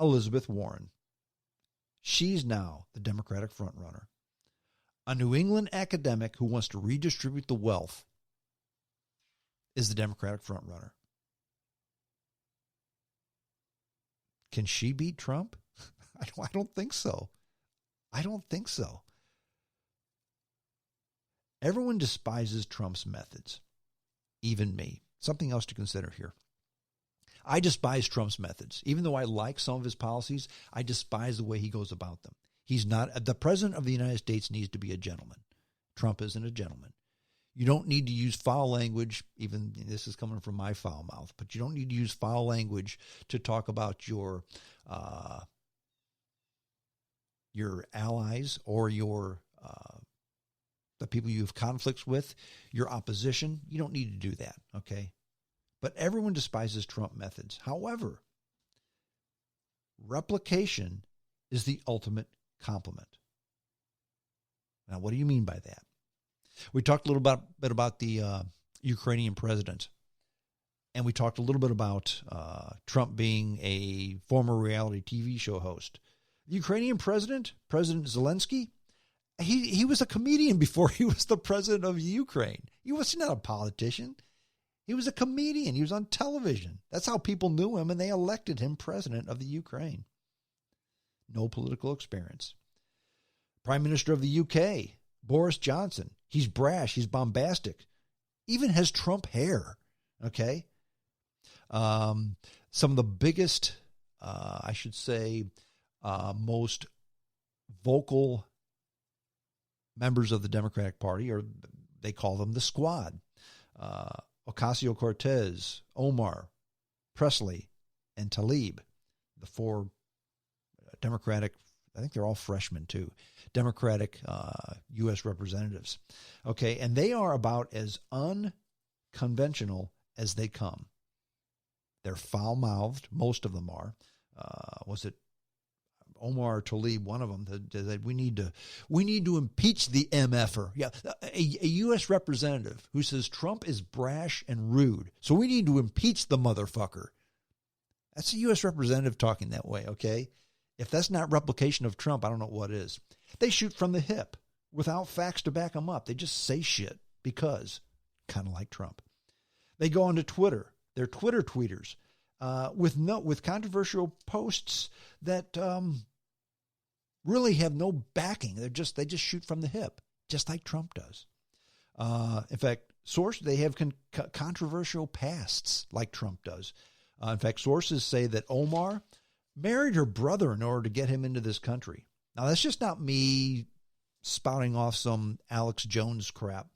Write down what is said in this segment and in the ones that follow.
Elizabeth Warren. She's now the Democratic frontrunner. A New England academic who wants to redistribute the wealth is the Democratic frontrunner. Can she beat Trump? I don't think so. I don't think so. Everyone despises Trump's methods, even me. Something else to consider here. I despise Trump's methods. Even though I like some of his policies, I despise the way he goes about them. He's not, the president of the United States needs to be a gentleman. Trump isn't a gentleman. You don't need to use foul language, even this is coming from my foul mouth, but you don't need to use foul language to talk about your allies or the people you have conflicts with, your opposition. You don't need to do that, okay? But everyone despises Trump methods. However, replication is the ultimate compliment. Now, what do you mean by that? We talked a little bit about the Ukrainian president, and we talked a little bit about Trump being a former reality TV show host. The Ukrainian president, President Zelensky, he was a comedian before he was the president of Ukraine. He was not a politician. He was a comedian. He was on television. That's how people knew him, and they elected him president of the Ukraine. No political experience. Prime Minister of the UK, Boris Johnson. He's brash. He's bombastic. Even has Trump hair. Okay? Some of the biggest, most vocal members of the Democratic Party, or they call them the Squad. Ocasio-Cortez, Omar, Presley, and Tlaib, the four Democratic, I think they're all freshmen too, Democratic U.S. representatives. Okay, and they are about as unconventional as they come. They're foul-mouthed, most of them are. Was it Omar Tlaib, one of them, that we need to impeach the MFer. Yeah, a U.S. representative who says Trump is brash and rude, so we need to impeach the motherfucker. That's a U.S. representative talking that way, okay? If that's not replication of Trump, I don't know what is. They shoot from the hip without facts to back them up. They just say shit because, kind of like Trump. They go onto Twitter. They're Twitter tweeters with controversial posts that really have no backing. They just shoot from the hip, just like Trump does. In fact, they have controversial pasts like Trump does. In fact, sources say that Omar married her brother in order to get him into this country. Now, that's just not me spouting off some Alex Jones crap.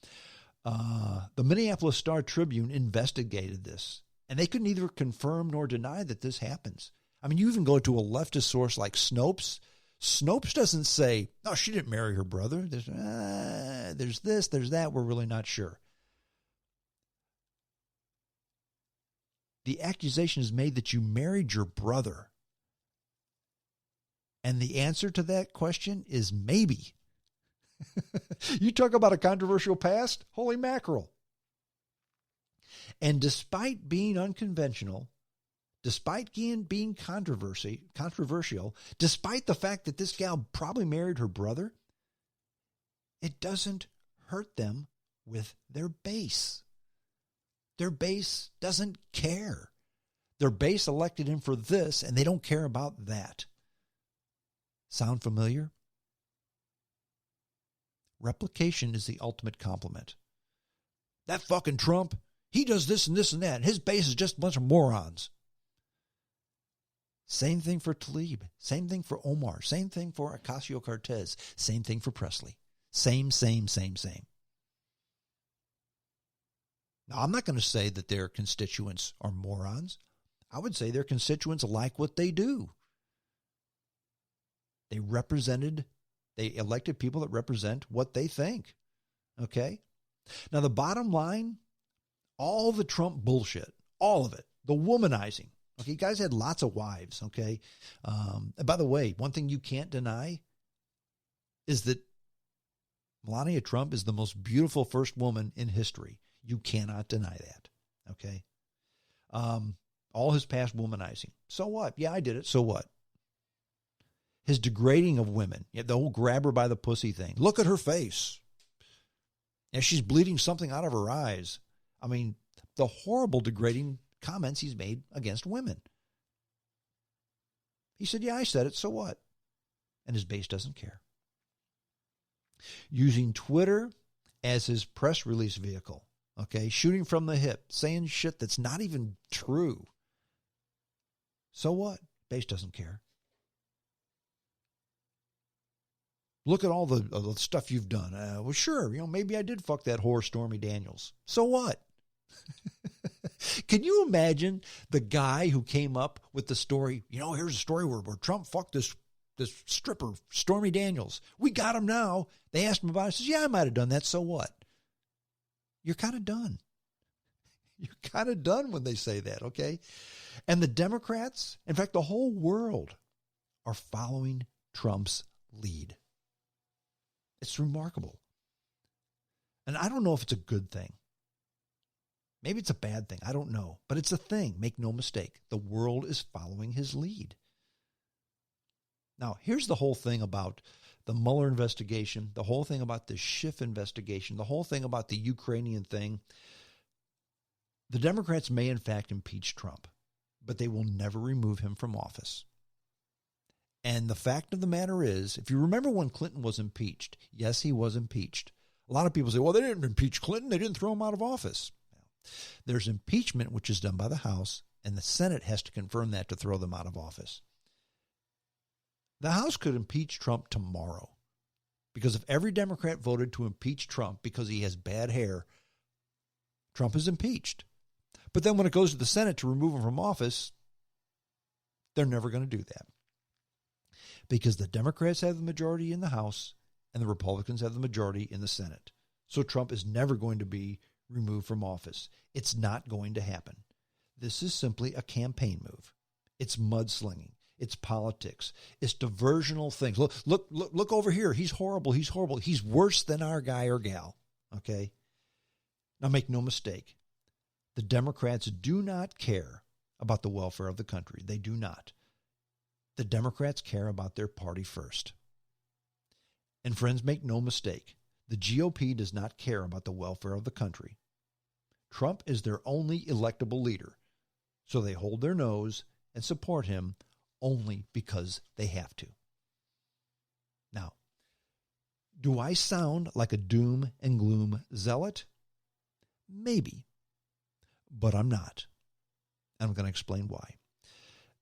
The Minneapolis Star-Tribune investigated this, and they could neither confirm nor deny that this happens. I mean, you even go to a leftist source like Snopes. Snopes doesn't say, "No, she didn't marry her brother." There's this, there's that. We're really not sure. The accusation is made that you married your brother. And the answer to that question is maybe. You talk about a controversial past? Holy mackerel. And despite being unconventional, despite being controversial, despite the fact that this gal probably married her brother, it doesn't hurt them with their base. Their base doesn't care. Their base elected him for this, and they don't care about that. Sound familiar? Replication is the ultimate compliment. That fucking Trump, he does this and this and that. His base is just a bunch of morons. Same thing for Tlaib. Same thing for Omar. Same thing for Ocasio-Cortez. Same thing for Presley. Same. Now, I'm not going to say that their constituents are morons. I would say their constituents like what they do. They elected people that represent what they think. Okay? Now, the bottom line, all the Trump bullshit, all of it, the womanizing. Okay, you guys had lots of wives, okay? And by the way, one thing you can't deny is that Melania Trump is the most beautiful first woman in history. You cannot deny that, okay? All his past womanizing. So what? Yeah, I did it. So what? his degrading of women, the whole grab her by the pussy thing. Look at her face. And she's bleeding something out of her eyes. I mean, the horrible degrading comments he's made against women. He said, yeah, I said it, so what? And his base doesn't care. Using Twitter as his press release vehicle, okay? Shooting from the hip, saying shit that's not even true. So what? Base doesn't care. Look at all the stuff you've done. Well, sure, maybe I did fuck that whore Stormy Daniels. So what? Can you imagine the guy who came up with the story? Here's a story where Trump fucked this stripper, Stormy Daniels. We got him now. They asked him about it. He says, yeah, I might have done that. So what? You're kind of done. You're kind of done when they say that, okay? And the Democrats, in fact, the whole world, are following Trump's lead. It's remarkable. And I don't know if it's a good thing. Maybe it's a bad thing. I don't know. But it's a thing. Make no mistake. The world is following his lead. Now, here's the whole thing about the Mueller investigation, the whole thing about the Schiff investigation, the whole thing about the Ukrainian thing. The Democrats may, in fact, impeach Trump, but they will never remove him from office. And the fact of the matter is, if you remember when Clinton was impeached, yes, he was impeached. A lot of people say, well, they didn't impeach Clinton. They didn't throw him out of office. There's impeachment, which is done by the House, and the Senate has to confirm that to throw them out of office. The House could impeach Trump tomorrow, because if every Democrat voted to impeach Trump because he has bad hair, Trump is impeached. But then when it goes to the Senate to remove him from office, they're never going to do that, because the Democrats have the majority in the House and the Republicans have the majority in the Senate. So Trump is never going to be removed from office. It's not going to happen. This is simply a campaign move. It's mudslinging. It's politics. It's diversional things. Look over here. He's horrible. He's horrible. He's worse than our guy or gal. Okay? Now make no mistake. The Democrats do not care about the welfare of the country. They do not. The Democrats care about their party first. And friends, make no mistake. The GOP does not care about the welfare of the country. Trump is their only electable leader. So they hold their nose and support him only because they have to. Now, do I sound like a doom and gloom zealot? Maybe, but I'm not. I'm going to explain why.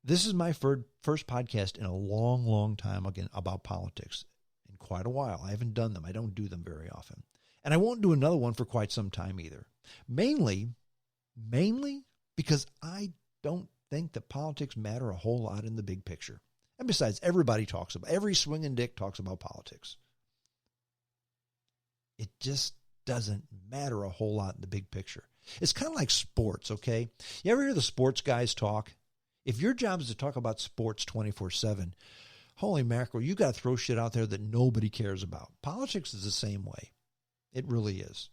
This is my first podcast in a long, long time again about politics. In quite a while. I haven't done them. I don't do them very often. And I won't do another one for quite some time either. Mainly because I don't think that politics matter a whole lot in the big picture. And besides, every swinging dick talks about politics. It just doesn't matter a whole lot in the big picture. It's kind of like sports, okay? You ever hear the sports guys talk? If your job is to talk about sports 24/7, holy mackerel, you got to throw shit out there that nobody cares about. Politics is the same way. It really is.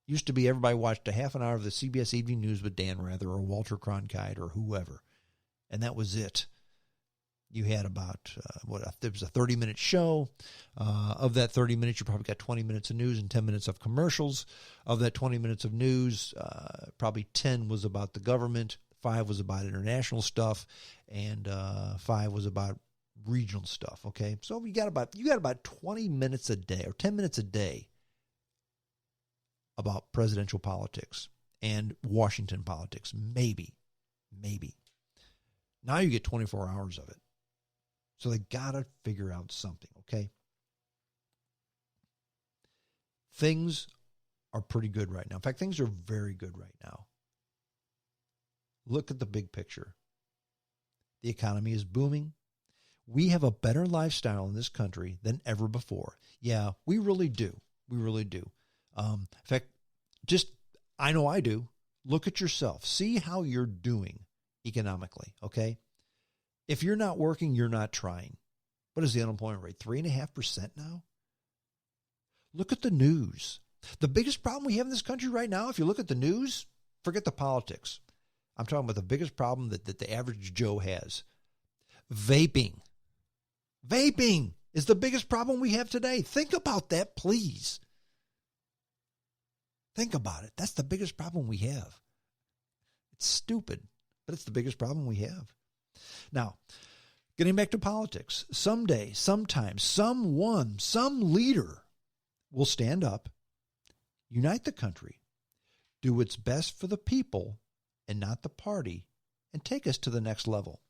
Used to be everybody watched a half an hour of the CBS Evening News with Dan Rather or Walter Cronkite or whoever, and that was it. You had about, there was a 30-minute show. Of that 30 minutes, you probably got 20 minutes of news and 10 minutes of commercials. Of that 20 minutes of news, probably 10 was about the government, 5 was about international stuff, and 5 was about regional stuff, okay? So you got about 20 minutes a day or 10 minutes a day about presidential politics and Washington politics. Maybe. Now you get 24 hours of it. So they got to figure out something, okay? Things are pretty good right now. In fact, things are very good right now. Look at the big picture. The economy is booming. We have a better lifestyle in this country than ever before. Yeah, we really do. We really do. In fact, I know I do. Look at yourself. See how you're doing economically, okay? If you're not working, you're not trying. What is the unemployment rate? 3.5% now? Look at the news. The biggest problem we have in this country right now, if you look at the news, forget the politics. I'm talking about the biggest problem that the average Joe has. Vaping. Vaping is the biggest problem we have today. Think about that, please. Think about it. That's the biggest problem we have. It's stupid, but it's the biggest problem we have. Now, getting back to politics, someday, sometime, someone, some leader will stand up, unite the country, do what's best for the people and not the party, and take us to the next level.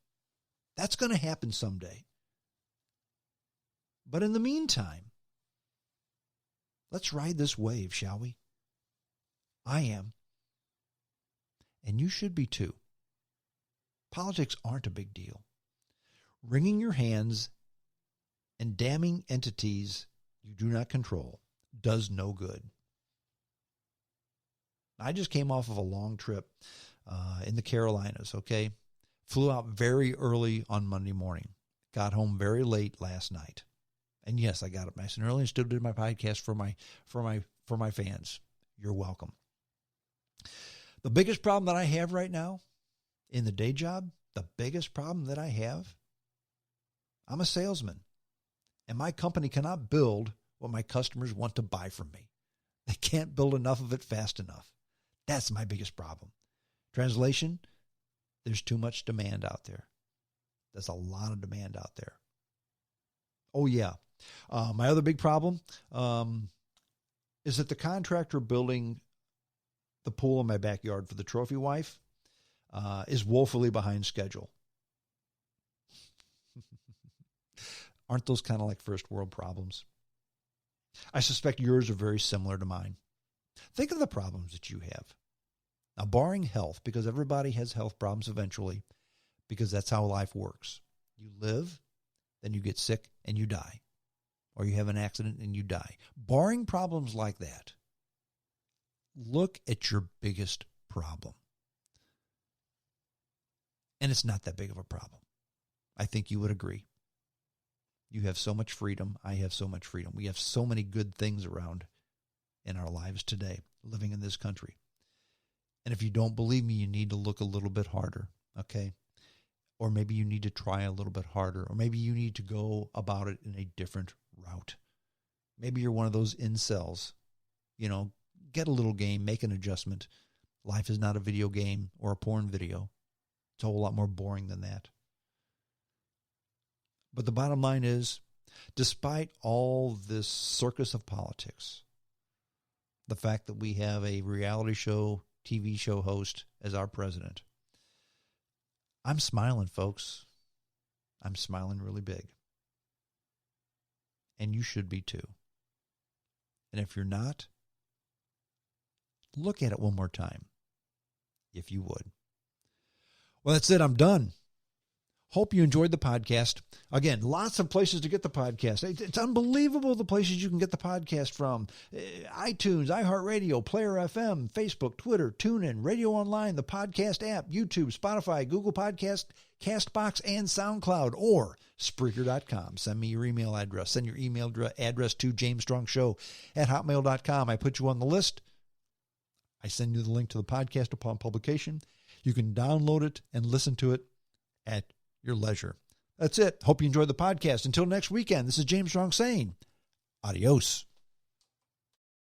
That's going to happen someday. But in the meantime, let's ride this wave, shall we? I am. And you should be too. Politics aren't a big deal. Wringing your hands and damning entities you do not control does no good. I just came off of a long trip in the Carolinas, okay? Flew out very early on Monday morning. Got home very late last night. And yes, I got up nice and early and still did my podcast for my fans. You're welcome. The biggest problem that I have right now in the day job, the biggest problem that I have, I'm a salesman. And my company cannot build what my customers want to buy from me. They can't build enough of it fast enough. That's my biggest problem. Translation, there's too much demand out there. There's a lot of demand out there. Oh, yeah. My other big problem is that the contractor building the pool in my backyard for the trophy wife is woefully behind schedule. Aren't those kind of like first world problems? I suspect yours are very similar to mine. Think of the problems that you have. Now, barring health, because everybody has health problems eventually, because that's how life works. You live, then you get sick, and you die. Or you have an accident and you die. Barring problems like that, look at your biggest problem. And it's not that big of a problem. I think you would agree. You have so much freedom. I have so much freedom. We have so many good things around in our lives today, living in this country. And if you don't believe me, you need to look a little bit harder, okay? Or maybe you need to try a little bit harder. Or maybe you need to go about it in a different route. Maybe you're one of those incels. You know, get a little game, make an adjustment. Life is not a video game or a porn video. It's a whole lot more boring than that. But the bottom line is, despite all this circus of politics, the fact that we have a reality show, TV show host as our president, I'm smiling, folks. I'm smiling really big. And you should be too. And if you're not, look at it one more time, if you would. Well, that's it. I'm done. Hope you enjoyed the podcast. Again, lots of places to get the podcast. It's unbelievable the places you can get the podcast from. iTunes, iHeartRadio, Player FM, Facebook, Twitter, TuneIn, Radio Online, the podcast app, YouTube, Spotify, Google Podcast, CastBox, and SoundCloud, or Spreaker.com. Send me your email address. Send your email address to jamesstроngshow@hotmail.com. I put you on the list. I send you the link to the podcast upon publication. You can download it and listen to it at your leisure. That's it. Hope you enjoyed the podcast. Until next weekend, this is James Strong saying adios.